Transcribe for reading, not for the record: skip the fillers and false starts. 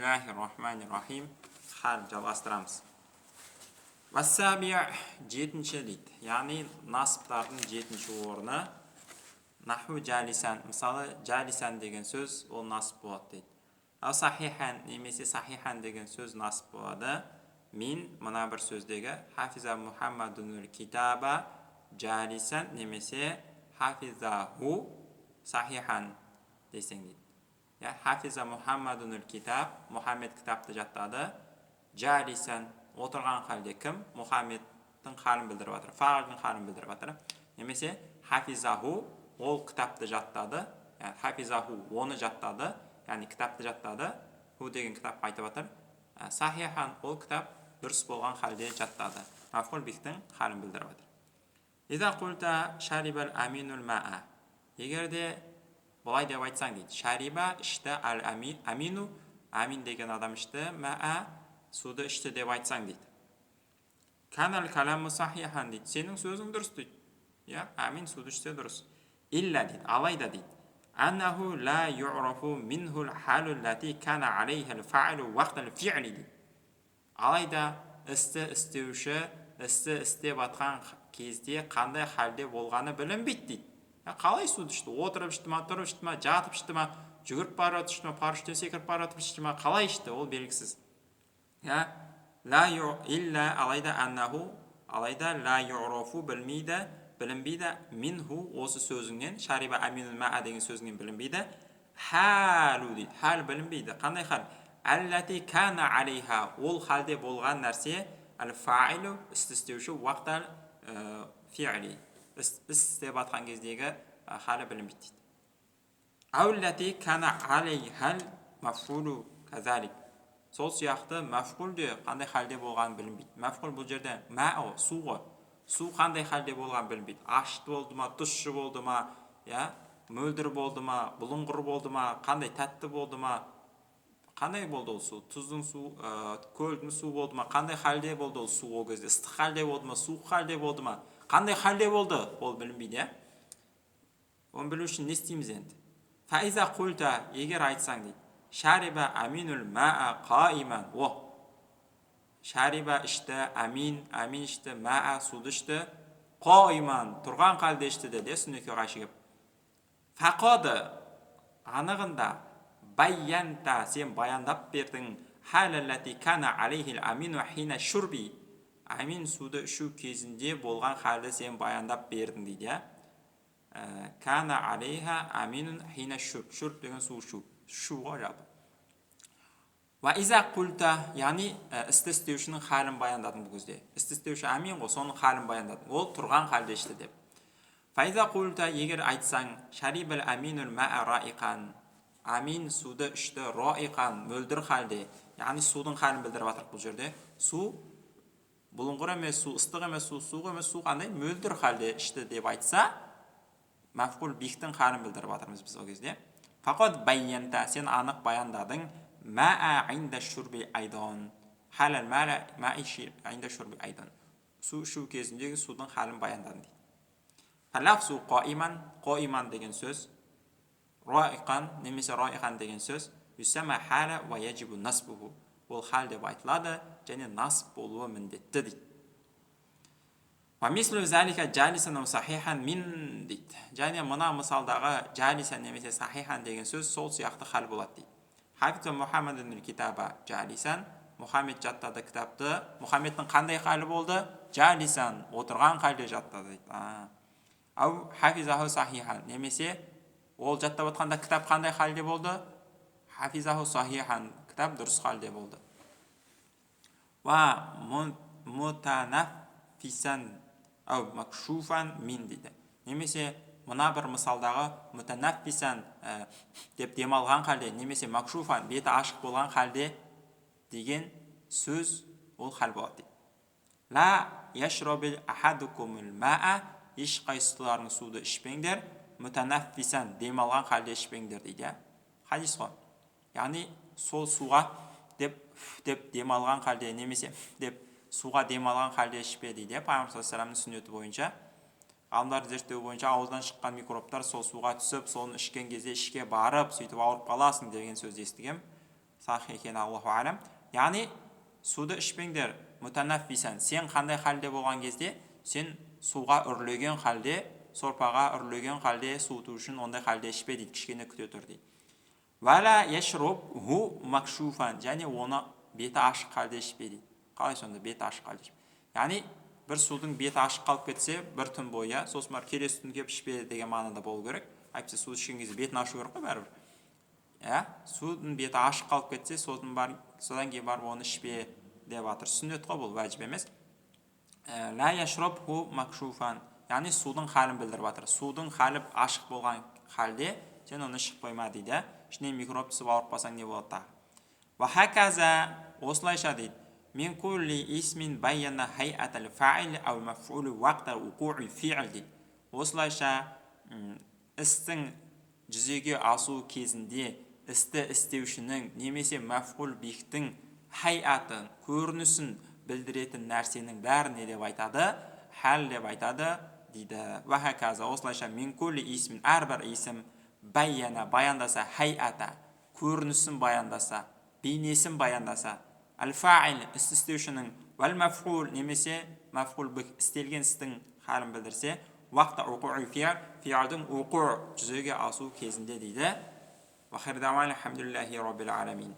Bismillahirrahmanirrahim. Хал жалғастырамыз. Вассаби' жетінші дейді. Яғни насыптардың жетінші орны наху жалисан. Мысалы, жалисан деген сөз ол насып болады дейді. Ал сахихан немесе сахихан деген сөз насып болады. Мен мына бір сөздегі хафиза Мухаммадунул китаба жалисан немесе хафизаху сахихан десең дейді. Хафиза Мухаммадунул китаб, Мұхаммед кітапты жаттады. Жалисан отырған халде кім? Мұхаммедтің халін білдіріп жатыр. Фағилдің халін білдіріп жатыр. Немесе хафизаху ол кітапты жаттады. Хафизаху оны жаттады. Яғни кітапты жаттады. Ху деген кітап айтып жатыр. Сахихан ол кітап дұрыс болған халде жаттады. Мафғул бихтің халін білдіріп жатыр. Иза қулта шарибал аминул ма'a. Егерде бұлай деп айтсаң дейді. Шариба ішті, амину, амин деген адам ішті, ма'a суды ішті деп айтсаң дейді. Канал каламу сахихан дейді. Сенің сөзің дұрыс дейді. Амин суды ішті дұрыс. Илля дейді, алайда дейді. Аннаху ла ю'рафу минхул халу лати кана алейхал фa'илу вақтал фи'ли дейді. Алайда істі істеуші, істі істеп атқан кезде қандай халде болғаны білінбейді дейді. Қалай суды ішті? Отырып ішті ма, тұрып ішті ма, жатып ішті ма, жүгіріп бара ішті ма, парашюттен секіріп бара ішті ма, қалай ішті? Ол белгісіз. Илля алайда аннаху, алайда ла ю'рафу білінбейді, минху осы сөзіңнен, шариба аминул ма'a деген сөзіңнен білінбейді. Халу дейді, хал білінбейді. Қандай хал? Аллати кана алейха, ол халде болған нәрсе, ал-фаилу істі істеуші, уақтал фи'ли. Істеп атқан кездегі халі білінбейді дейді. Ауллати кана алейхал мафулу казалик. Сол сияқты мафқул де қандай халде болғанын білінбейді. Мафқул бұл жерде ма'у, суғы. Су қандай халде болғанын білінбейді. Ашты болды ма, тұщы болды ма, мөлдір болды ма, бұлыңғыр болды ма, қандай тәтті болды ма, қандай болды ол су? Тұздың су, көлдің су болды ма, қандай халде болды ол су ол кезде? Ыстық халде болды ма, суық халде болды ма? Қандай халде болды? Ол білінбейді, Оны білу үшін не істейміз енді? Фаиза қульта, егер айтсаң дейді. Шариба аминул ма'a қаиман. Шариба ішті, амин ішті, ма'a суды ішті, қаиман тұрған халде ішті деді, сүннеке ғашығып. Фақады, анығында, байянта, сен баяндап бердің, халаллати кана алейхил амину хина шурби. Амин суды ішу кезінде болған халді сен баяндап бердің дейді. Кана алейха аминун хина шурб. Шурб деген су ішу. Шуға жалпы. Ва иза қульта, яғни істі істеушінің халін баяндадың бұл кезде. Істі істеуші амин ғой, соның халін баяндадың. Ол тұрған халде ішті деп. Фаиза қульта, егер айтсаң, шарибал аминул ма'a раиқан. Амин суды ішті раиқан, мөлдір халде. Яғни судың халін білдіріп атырық бұл жерде. Су бұлыңғыр емес, су ыстық емес, су суық емес, су қандай мөлдір халде ішті деп айтса, мафқул бихтің халін білдіріп атырмыз біз ол кезде. Фақад байянта, сен анық баяндадың, ма'a инда шурби айдан. Халал ма'i инда шурби айдан. Су ішу кезіндегі судың халін баяндадың дейді. Фалафсу қаиман деген сөз, раиқан немесе раиқан деген сөз, юсама хала ва яджибу насбуху. Ол хал деп айтылады, және насып болуы міндетті дейді. Ва мислу залика жалисан ва сахихан мин дейді. Және мына мысалдағы жалисан немесе сахихан деген сөз сол сияқты хал болады дейді. Хафиза Мухаммадунул китаба жалисан, Мұхаммед жаттады кітапты. Мұхаммедтің қандай халі болды? Жалисан, отырған халде жаттады дейді. Ау хафизаху сахихан, немесе ол жаттап отқанда кітап қандай халде болды? Хафизаху сахихан, кітап дұрыс халде болды. Ва мутанафисан ау макшуфан мин дейді. Немесе мына бір мысалдағы мутанафисан деп демалған халде, немесе макшуфан беті ашық болған халде деген сөз ол хал болады дейді. Ла яшробил ахадукумул ма'a, ешқайсыларың суды ішпеңдер, мутанафисан демалған халде ішпеңдер дейді. Хадис қой. Яғни сол суға деп демалған халде, немесе деп суға демалған халде ішпе дейді. Пайғамбар саллаллаху алейхи вассаламның сүннеті бойынша, ғалымдар зерттеу бойынша ауыздан шыққан микробтар сол суға түсіп, соны ішкен кезде ішке барып, сөйтіп ауырып қаласың деген сөзді естігем. сахih екен, Аллаху алам. Яғни суды ішпеңдер мутанаффисан. Сен қандай халде болған кезде, сен суға үрлеген халде, сорпаға үрлеген халде, суыту үшін ондай халде ішпе дейді, кішкене күте тұр дейді. Вала яшруб ху макшуфан, және оны беті ашық халде ішпе дейді. Қалай сонда беті ашық халде ішпе? Яғни бір судың беті ашық қалып кетсе, бір түн бойы, сосын барып келесі түн келіп ішпе деген мағынада болу керек. Әйтпесе суды ішкен кезде бетін ашу керек қой бәрібір. Судың беті ашық қалып кетсе, содан кейін барып оны ішпе деп жатыр. Сүннет қой, бұл вәжіп емес. Ла яшруб ху макшуфан, яғни судың халін білдіріп жатыр. Судың халі ашық болған халде сен оны ішіп қойма дейді. Ішіне микроб түсіп ауырып қалсаң не болады тағы. Ва хаказа, осылайша дейді. Min kulli ismin bayyana hay'atal fa'il aw maf'ul waqta wuqu'i fi'l дейді. Осылайша істің жүзеге асу кезінде істі істеушінің немесе маф'ул бихтің хайатын, көрінісін білдіретін нәрсенің бәріне деп айтады, хал деп айтады дейді. Ва хаказа, осылайша min kulli ismin, әрбір исім баяна, баяндаса, хайата, көрінісін баяндаса, бейнесін баяндаса, әл-фа'ил, іс істеушінің, вәл-маф'ул, немесе маф'ул бих, істелген істің халін білдірсе, вақта уқу'i фи'л, фи'лдің уқу, жүзеге асу кезінде дейді. Ва хир дауан, алхамдулиллахи раббил аламин.